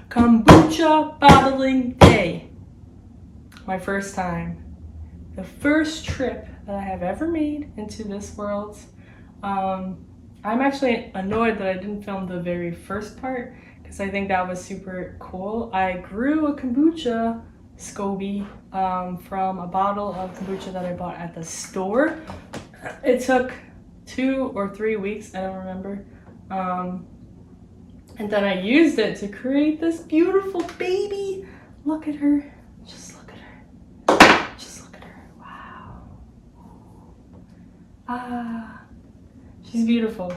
Kombucha bottling day. My first time. The first trip that I have ever made into this world. I'm actually annoyed that I didn't film the very first part because I think that was super cool. I grew a kombucha SCOBY from a bottle of kombucha that I bought at the store. It took 2 or 3 weeks, I don't remember. And then I used it to create this beautiful baby. Look at her. Just look at her. Just look at her. Wow. Ah, she's beautiful.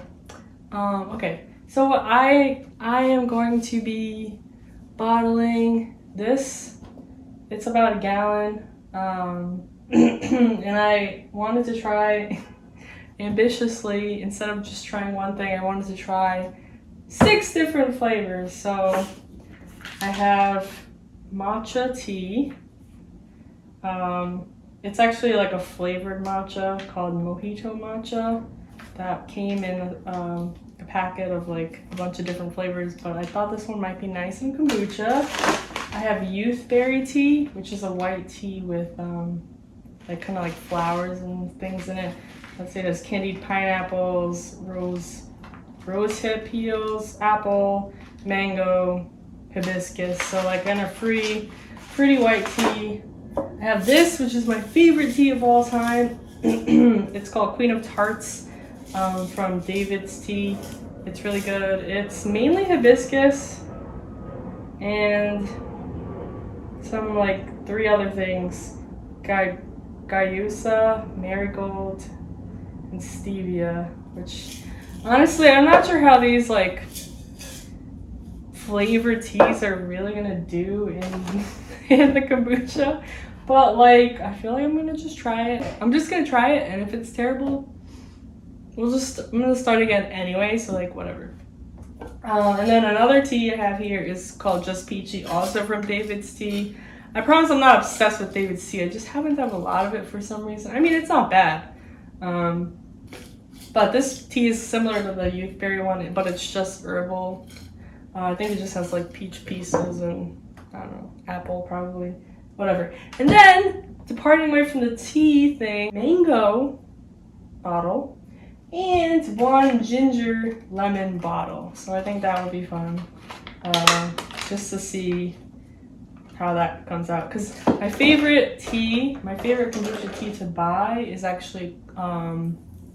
Okay, so I am going to be bottling this. It's about a gallon. And I wanted to try ambitiously, instead of just trying one thing, I wanted to try 6 different flavors. So I have matcha tea. It's actually like a flavored matcha called mojito matcha that came in a packet of like a bunch of different flavors, but I thought this one might be nice in kombucha. I have youthberry tea, which is a white tea with like kind of like flowers and things in it. Let's say there's candied pineapples, rose hip peels, apple, mango, hibiscus. So like kind of pretty white tea. I have this, which is my favorite tea of all time. It's called Queen of Tarts from David's Tea. It's really good. It's mainly hibiscus and some like 3 other things. Guayusa, marigold, and stevia, which honestly I'm not sure how these like flavored teas are really gonna do in the kombucha, but like I feel like I'm gonna just try it. I'm just gonna try it, and if it's terrible, I'm gonna start again anyway, so like whatever. And then another tea I have here is called Just Peachy, also from David's Tea. I promise I'm not obsessed with David's Tea. I just happen to have a lot of it for some reason. I mean, it's not bad. But this tea is similar to the youthberry one, but it's just herbal. I think it just has like peach pieces and I don't know, apple probably, whatever. And then, departing away from the tea thing, mango bottle and 1 ginger lemon bottle. So I think that would be fun, just to see how that comes out. Because my favorite kombucha tea to buy is actually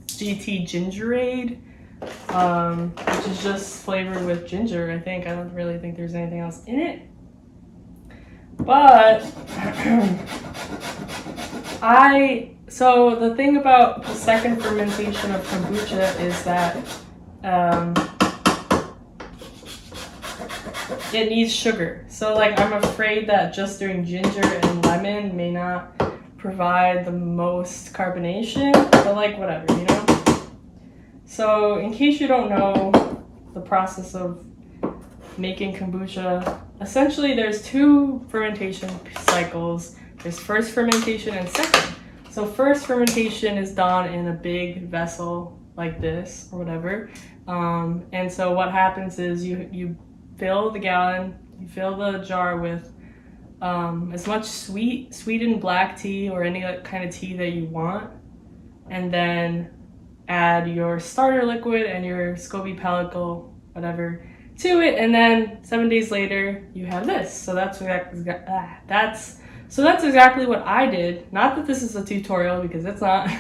GT Gingerade, which is just flavored with ginger, I think. I don't really think there's anything else in it. But so the thing about the second fermentation of kombucha is that it needs sugar. So like I'm afraid that just doing ginger and lemon may not provide the most carbonation, but like whatever, you know? So in case you don't know the process of making kombucha, essentially there's 2 fermentation cycles. There's first fermentation and second. So first fermentation is done in a big vessel like this or whatever. And so what happens is you fill the gallon, you fill the jar with as much sweetened black tea or any kind of tea that you want, and then add your starter liquid and your SCOBY pellicle, whatever, to it, and then 7 days later you have this. So that's exactly what I did. Not that this is a tutorial, because it's not.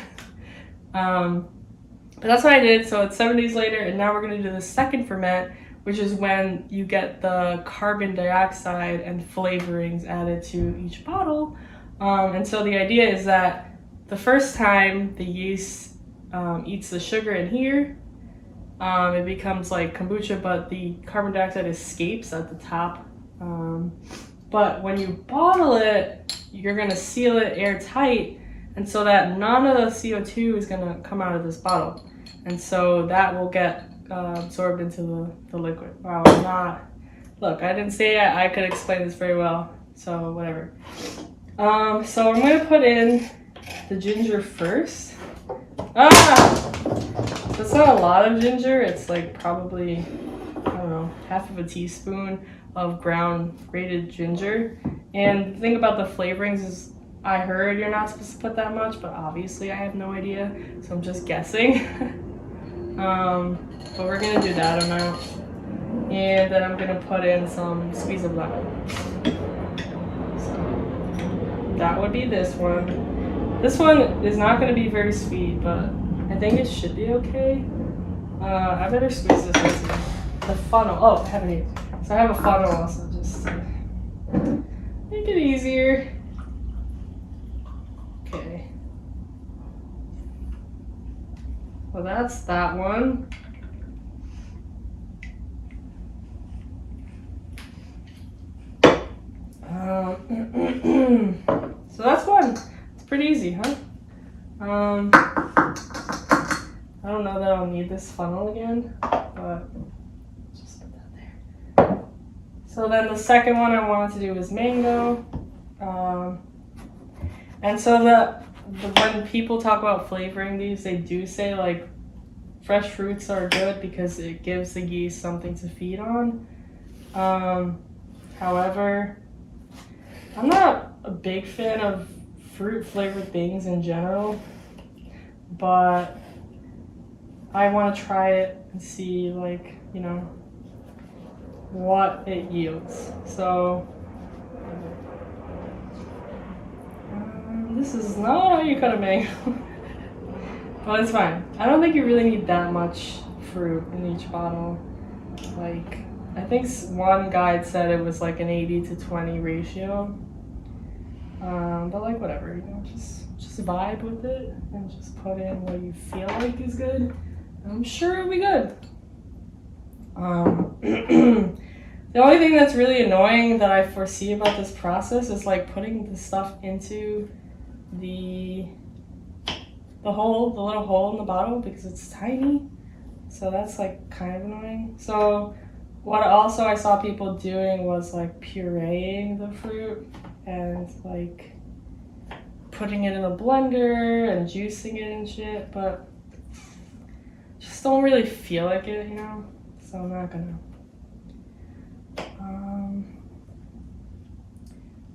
But that's what I did. So it's 7 days later, and now we're gonna do the second ferment, which is when you get the carbon dioxide and flavorings added to each bottle. And so the idea is that the first time the yeast eats the sugar in here, it becomes like kombucha, but the carbon dioxide escapes at the top. But when you bottle it, you're gonna seal it airtight, and so that none of the CO2 is gonna come out of this bottle. And so that will get absorbed into the liquid. Wow, look, I didn't say I could explain this very well, so whatever. So I'm gonna put in the ginger first. That's not a lot of ginger. It's like probably, I don't know, half of a teaspoon of ground grated ginger. And the thing about the flavorings is I heard you're not supposed to put that much, but obviously I have no idea, so I'm just guessing. But we're gonna do that amount. And then I'm gonna put in some squeeze of lemon. So that would be this one. This one is not gonna be very sweet, but I think it should be okay. I better squeeze this into the funnel. Oh, I haven't even. So I have a funnel also, just to make it easier. Okay. Well, that's that one. So that's one. It's pretty easy, huh? I don't know that I'll need this funnel again, but just put that there. So then the second one I wanted to do was mango. And so when people talk about flavoring these, they do say like fresh fruits are good because it gives the geese something to feed on. However, I'm not a big fan of fruit flavored things in general, but I want to try it and see, like, you know, what it yields. So this is not how you cut a mango, but it's fine. I don't think you really need that much fruit in each bottle. Like, I think one guide said it was like an 80 to 20 ratio. But like, whatever, you know, just vibe with it and just put in what you feel like is good. I'm sure it'll be good. The only thing that's really annoying that I foresee about this process is like putting the stuff into the little hole in the bottle because it's tiny. So that's like kind of annoying. So what also I saw people doing was like pureeing the fruit and like putting it in a blender and juicing it and shit, but just don't really feel like it, you know? So I'm not gonna.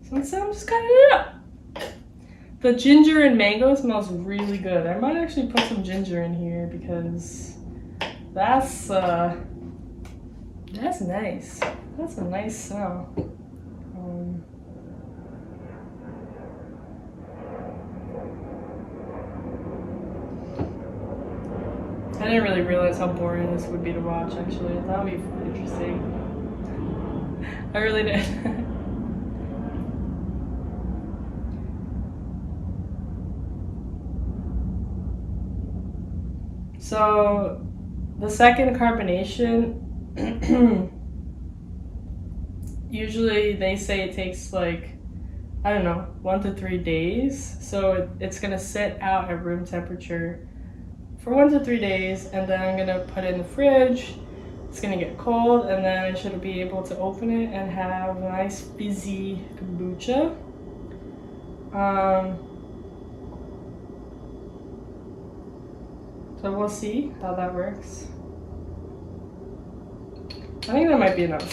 So instead I'm just cutting it up. The ginger and mango smells really good. I might actually put some ginger in here because that's nice. That's a nice smell. I didn't really realize how boring this would be to watch, actually. I thought it would be interesting. I really did. So, the second carbonation, usually they say it takes like, I don't know, 1 to 3 days. So it's gonna sit out at room temperature for 1 to 3 days, and then I'm gonna put it in the fridge. It's gonna get cold, and then I should be able to open it and have a nice fizzy kombucha. So we'll see how that works. I think that might be enough.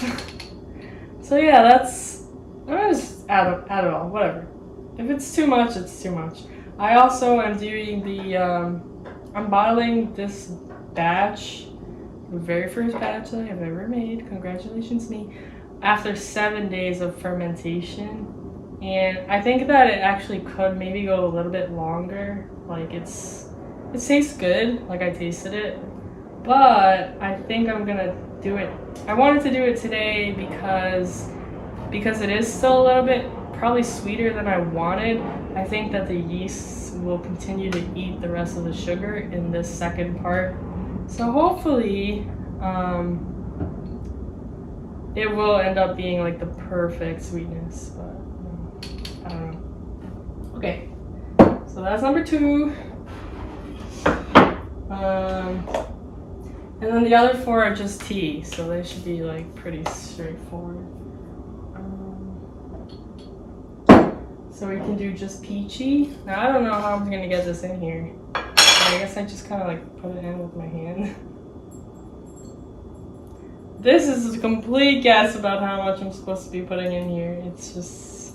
So yeah, that's, I'm gonna just add it all, whatever. If it's too much, it's too much. I also am doing the, I'm bottling this batch, the very first batch that I've ever made, congratulations me, after 7 days of fermentation. And I think that it actually could maybe go a little bit longer. Like it tastes good, like I tasted it, but I think I'm gonna do it. I wanted to do it today because it is still a little bit probably sweeter than I wanted. I think that the yeast will continue to eat the rest of the sugar in this second part. So hopefully it will end up being like the perfect sweetness, but I don't know. Okay, so that's number 2. And then the other 4 are just tea, so they should be like pretty straightforward. So we can do just peachy. Now I don't know how I'm gonna get this in here. I guess I just kind of like put it in with my hand. This is a complete guess about how much I'm supposed to be putting in here. It's just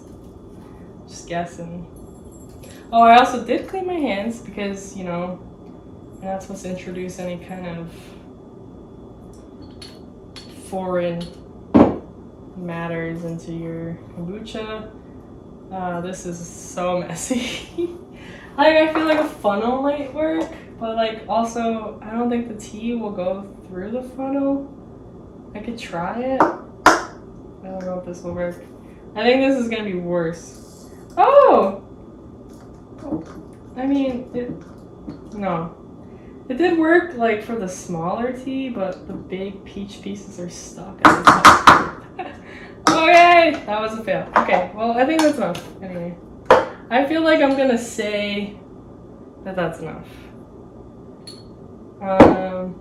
guessing. Oh, I also did clean my hands because, you know, you're not supposed to introduce any kind of foreign matters into your kombucha. This is so messy. Like, I feel like a funnel might work, but like also I don't think the tea will go through the funnel. I could try it. I don't know if this will work. I think this is gonna be worse. Oh! I mean, no. It did work like for the smaller tea, but the big peach pieces are stuck at the top. Okay, that was a fail. Okay, well, I think that's enough. Anyway, I feel like I'm gonna say that that's enough. And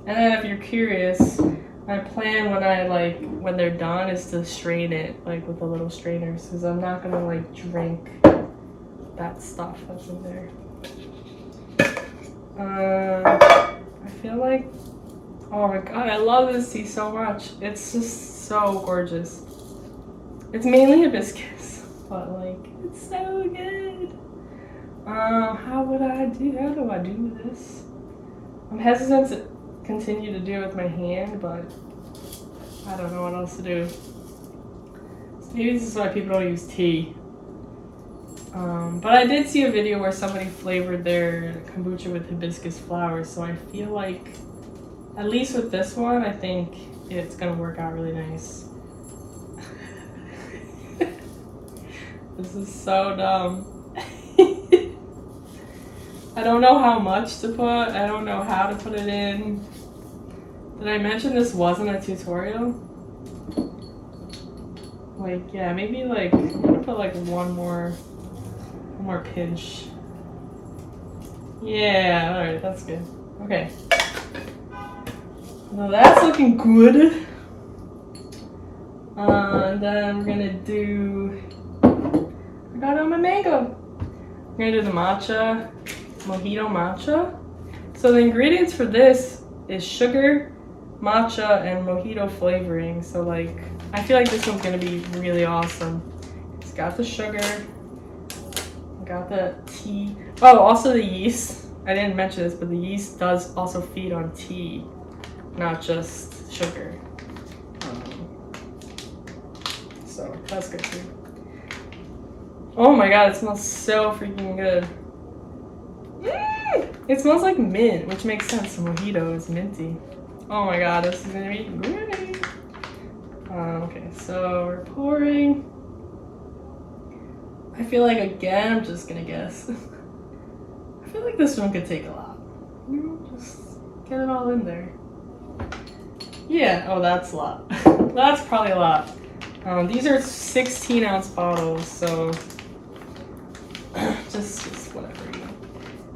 then if you're curious, my plan when they're done is to strain it like with the little strainers, because I'm not gonna like drink that stuff that's in there. I feel like, oh my god, I love this tea so much. It's just so gorgeous. It's mainly hibiscus, but like, it's so good. How do I do this? I'm hesitant to continue to do it with my hand, but I don't know what else to do. So maybe this is why people don't use tea. But I did see a video where somebody flavored their kombucha with hibiscus flowers, so I feel like, at least with this one, I think it's gonna work out really nice. This is so dumb. I don't know how much to put, I don't know how to put it in. Did I mention this wasn't a tutorial? Like, yeah, maybe like, I'm gonna put like one more pinch. Yeah, alright, that's good. Okay. Well, that's looking good. And then we're gonna do, I got on my mango. We're gonna do the matcha, mojito matcha. So the ingredients for this is sugar, matcha, and mojito flavoring. So like, I feel like this one's gonna be really awesome. It's got the sugar, got the tea. Oh, also the yeast. I didn't mention this, but the yeast does also feed on tea, not just sugar. So that's good too. Oh my god, it smells so freaking good. It smells like mint, which makes sense. Mojito is minty. Oh my god, this is gonna be great. Okay, so we're pouring. I feel like, again, I'm just gonna guess. I feel like this one could take a lot. You know, just get it all in there. Yeah, oh, that's a lot. That's probably a lot. These are 16-ounce bottles, so just whatever, you know.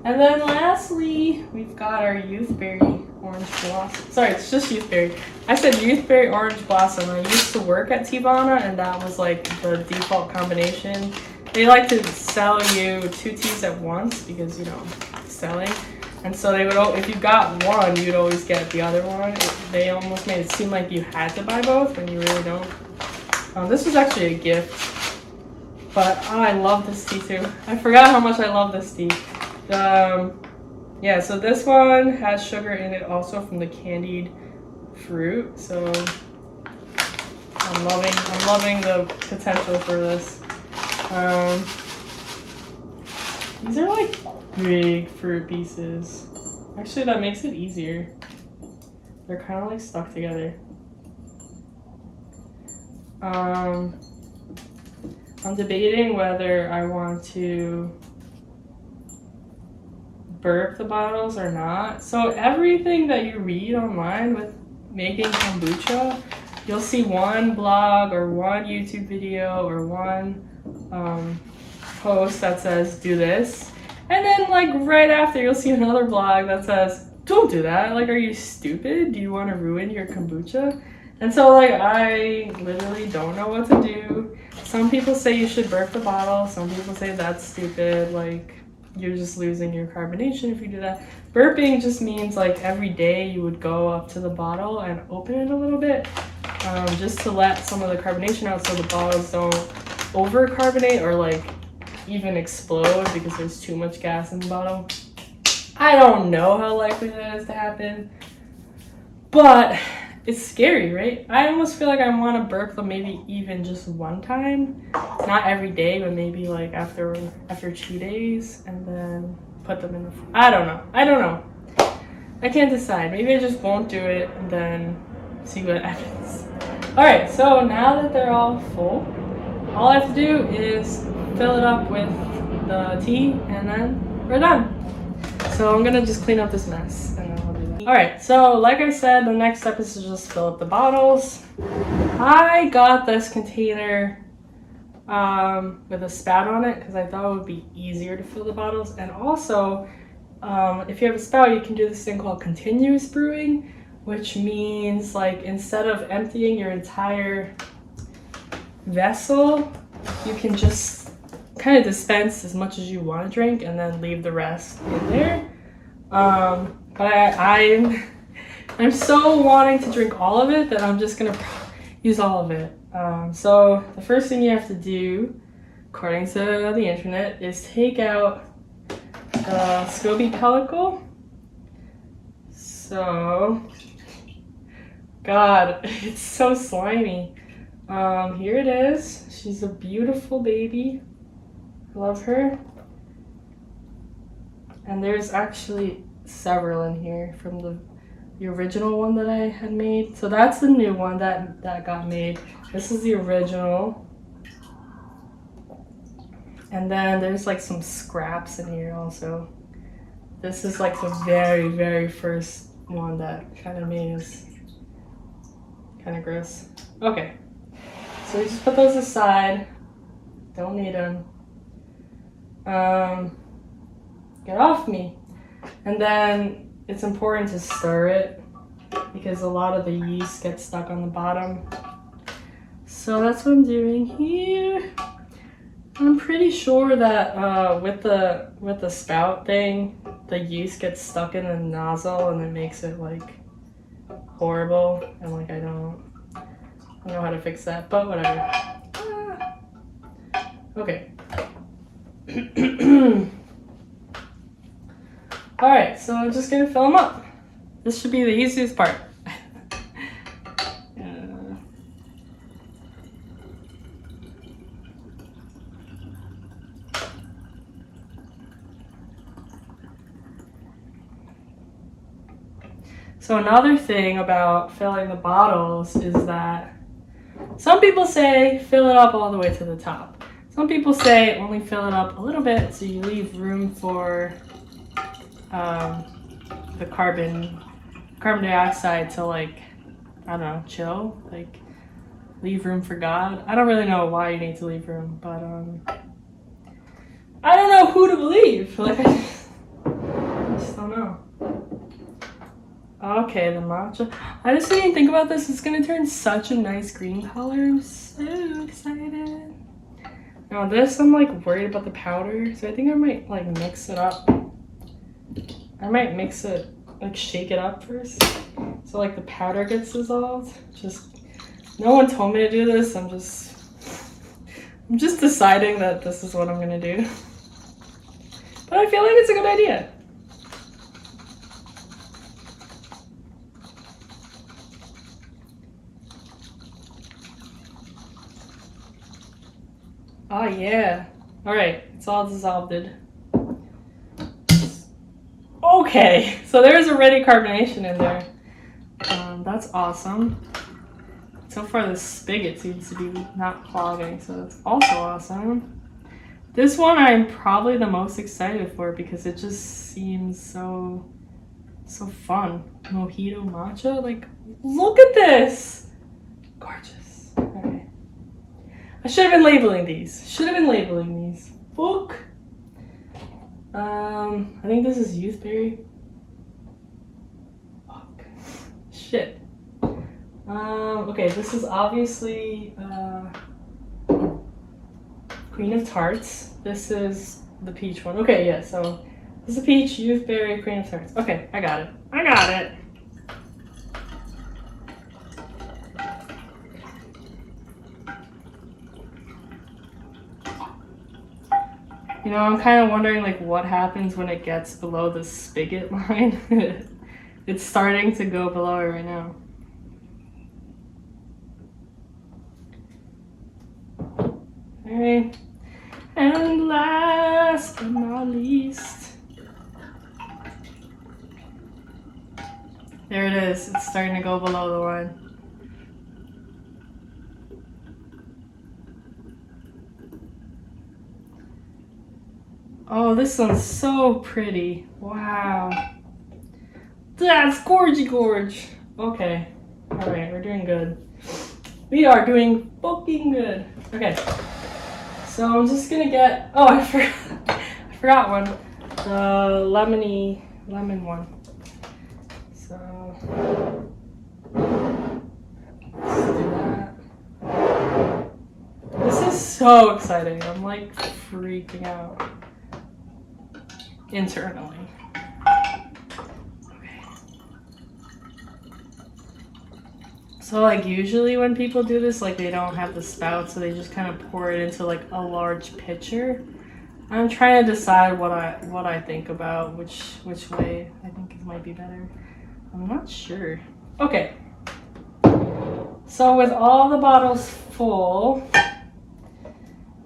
And then lastly, we've got our youthberry orange blossom. Sorry, it's just youthberry. I said youthberry orange blossom. I used to work at Teavana, and that was like the default combination. They like to sell you 2 teas at once because, you know, selling. And so they would, if you got one, you'd always get the other one. They almost made it seem like you had to buy both when you really don't. This was actually a gift, but oh, I love this tea too. I forgot how much I love this tea. Yeah, so this one has sugar in it also from the candied fruit. So I'm loving the potential for this. These are like big fruit pieces. Actually, that makes it easier. They're kind of like stuck together. I'm debating whether I want to burp the bottles or not. So everything that you read online with making kombucha, you'll see one blog or one YouTube video or one post that says do this, and then like right after you'll see another blog that says don't do that. Like, are you stupid? Do you want to ruin your kombucha? And so like I literally don't know what to do. Some people say you should burp the bottle, some people say that's stupid. Like, you're just losing your carbonation if you do that. Burping just means like every day you would go up to the bottle and open it a little bit, just to let some of the carbonation out so the bottles don't overcarbonate or like even explode because there's too much gas in the bottle. I don't know how likely that is to happen, but it's scary, right? I almost feel like I want to burp them maybe even just one time, not every day, but maybe like after 2 days, and then put them in the. I don't know. I can't decide. Maybe I just won't do it and then see what happens. All right. So now that they're all full, all I have to do is fill it up with the tea, and then we're done. So I'm gonna just clean up this mess, and then I'll do that. All right, so like I said, the next step is to just fill up the bottles. I got this container with a spout on it because I thought it would be easier to fill the bottles. And also, if you have a spout, you can do this thing called continuous brewing, which means like instead of emptying your entire vessel, you can just kind of dispense as much as you want to drink and then leave the rest in there. But I'm so wanting to drink all of it that I'm just gonna use all of it. So the first thing you have to do, according to the internet, is take out the SCOBY pellicle. So, God, it's so slimy. Here it is. She's a beautiful baby. I love her. And there's actually several in here from the original one that I had made. So that's the new one that got made. This is the original. And then there's like some scraps in here also. This is like the very, very first one that kind of made us kind of gross. Okay. So we just put those aside. Don't need them. Get off me. And then it's important to stir it because a lot of the yeast gets stuck on the bottom. So that's what I'm doing here. I'm pretty sure that with the spout thing, the yeast gets stuck in the nozzle and it makes it like horrible, and like I don't know how to fix that, but whatever. Okay. All right, so I'm just gonna fill them up. This should be the easiest part. So another thing about filling the bottles is that some people say fill it up all the way to the top. Some people say only fill it up a little bit so you leave room for the carbon dioxide to, like, I don't know, chill, like leave room for God. I don't really know why you need to leave room, but I don't know who to believe. Like I just don't know. Okay, the matcha. I just didn't think about this. It's gonna turn such a nice green color. I'm so excited. Now this, I'm like worried about the powder, so I think I might like mix it up. I might mix it, like shake it up first, so like the powder gets dissolved. Just, no one told me to do this. I'm just deciding that this is what I'm gonna do. But I feel like it's a good idea. Oh yeah. All right, it's all dissolved. Okay, so there's already carbonation in there. That's awesome. So far the spigot seems to be not clogging, so that's also awesome. This one I'm probably the most excited for because it just seems so fun. Mojito matcha, like look at this. Gorgeous. Okay. I should have been labeling these. Book. I think this is youthberry. Fuck. Shit. Okay, this is obviously Queen of Tarts. This is the peach one. Okay, yeah, so this is the peach, youthberry, cream tarts. Okay, I got it. I got it. You know, I'm kind of wondering like what happens when it gets below the spigot line. It's starting to go below it right now. Alright. And last but not least. There it is. It's starting to go below the line. Oh, this one's so pretty. Wow. That's gorgy gorge. Okay. Alright, we're doing good. We are doing fucking good. Okay. So I'm just gonna get, oh, I forgot one. The lemon one. So let's do that. This is so exciting. I'm like freaking out internally. Okay. So like usually when people do this, like they don't have the spout, so they just kind of pour it into like a large pitcher. I'm trying to decide what I think about which way I think it might be better. I'm not sure. Okay. So with all the bottles full,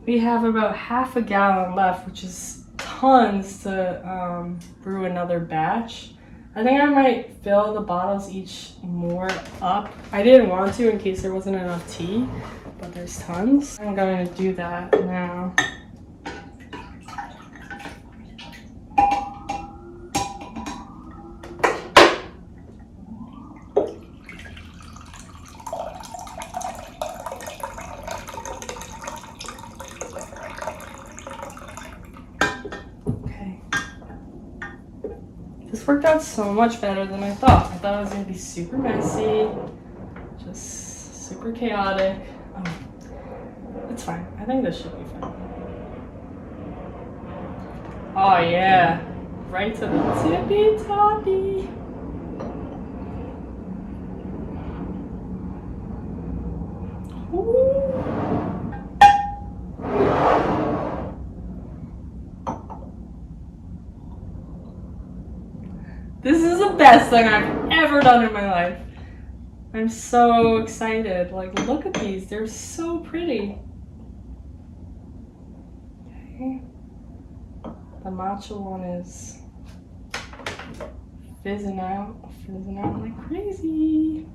we have about half a gallon left, which is tons to brew another batch. I think I might fill the bottles each more up. I didn't want to in case there wasn't enough tea, but there's tons. I'm going to do that now. This worked out so much better than I thought. I thought it was going to be super messy, just super chaotic. Oh, it's fine. I think this should be fine. Oh yeah, right to the tippy toppy. Ooh. This is the best thing I've ever done in my life. I'm so excited. Like, look at these. They're so pretty. Okay. The matcha one is fizzing out like crazy.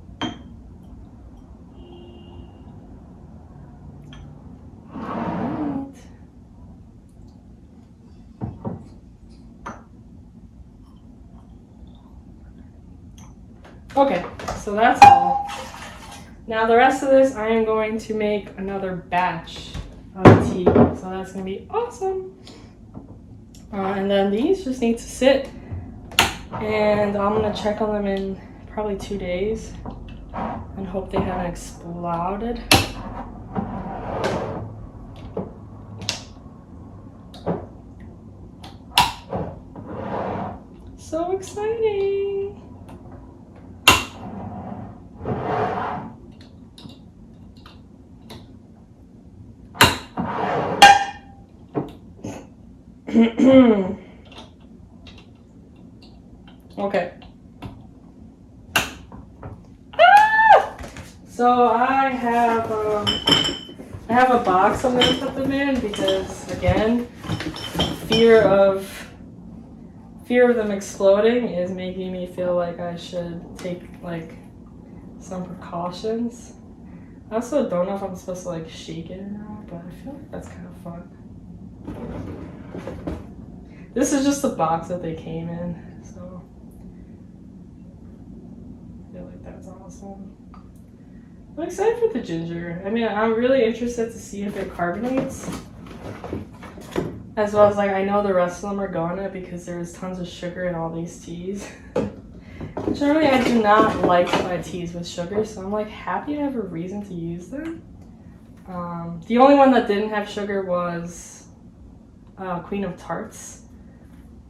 Okay, so that's all. Now the rest of this, I am going to make another batch of tea. So that's going to be awesome. And then these just need to sit. And I'm going to check on them in probably 2 days. And hope they haven't exploded. So exciting! Okay. Ah! So I have a box I'm gonna put them in because again, fear of them exploding is making me feel like I should take like some precautions. I also don't know if I'm supposed to like shake it or not, but I feel like that's kind of fun. This is just the box that they came in, so I feel like that's awesome. I'm excited for the ginger. I mean, I'm really interested to see if it carbonates. As well as, like, I know the rest of them are gonna because there's tons of sugar in all these teas. Generally, I do not like my teas with sugar, so I'm, like, happy to have a reason to use them. The only one that didn't have sugar was Queen of Tarts.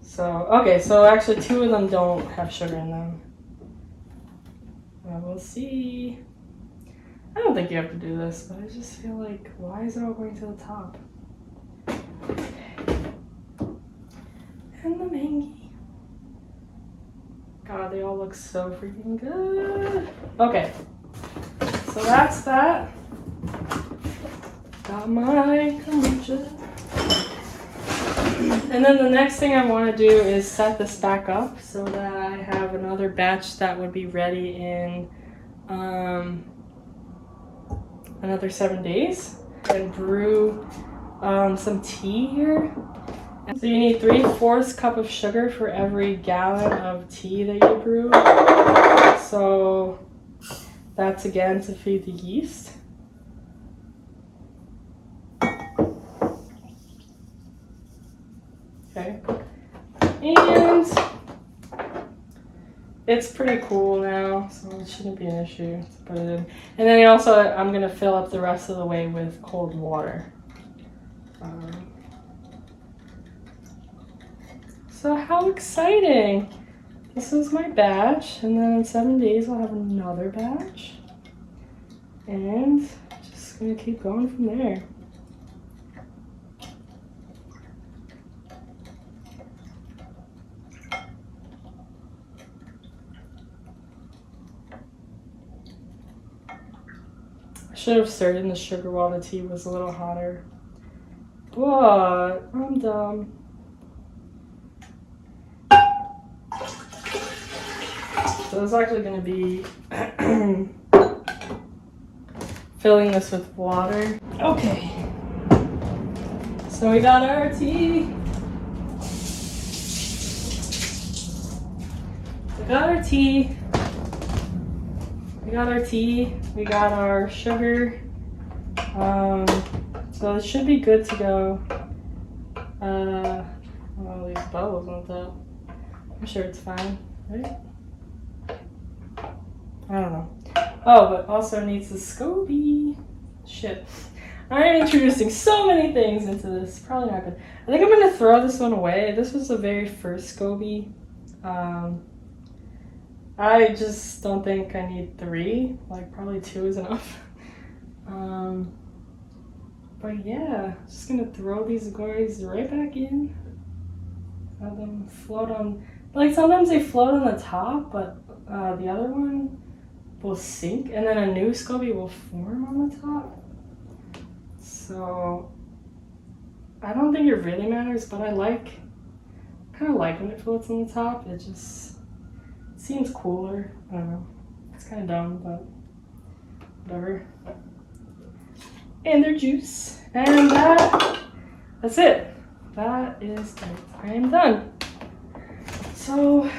So, okay, so actually 2 of them don't have sugar in them. We'll see. I don't think you have to do this, but I just feel like, why is it all going to the top? And the mangy. God, they all look so freaking good. Okay, so that's that. Got my kombucha. And then the next thing I want to do is set this back up so that I have another batch that would be ready in another 7 days. And brew some tea here. So you need 3/4 cup of sugar for every gallon of tea that you brew. So that's again to feed the yeast. Okay, and it's pretty cool now, so it shouldn't be an issue to put it in. And then also, I'm gonna fill up the rest of the way with cold water. So how exciting! This is my batch, and then in 7 days I'll have another batch, and just gonna keep going from there. I should have stirred in the sugar while the tea was a little hotter, but I'm dumb. So it's actually going to be filling this with water. Okay, so we got our tea. We got our tea. We got our tea. We got our sugar. So it should be good to go. All these bubbles on top. I'm sure it's fine, right? I don't know. Oh, but also needs the SCOBY. Shit. I'm introducing so many things into this. Probably not good. I think I'm going to throw this one away. This was the very first SCOBY. I just don't think I need 3. Like, probably 2 is enough. But yeah, just going to throw these guys right back in. Have them float on. Like, sometimes they float on the top, but the other one will sink, and then a new SCOBY will form on the top. So I don't think it really matters, but I kind of like when it floats on the top. It just seems cooler. I don't know. It's kind of dumb, but whatever. And their juice, and that's it. That is it. I am done. So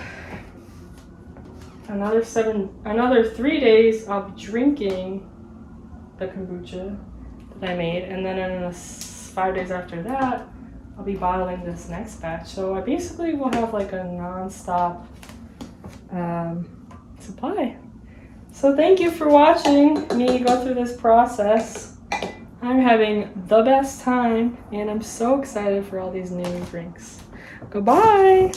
another 3 days I'll be drinking the kombucha that I made, and then in 5 days after that I'll be bottling this next batch. So I basically will have like a non-stop supply. So thank you for watching me go through this process. I'm having the best time, and I'm so excited for all these new drinks. Goodbye!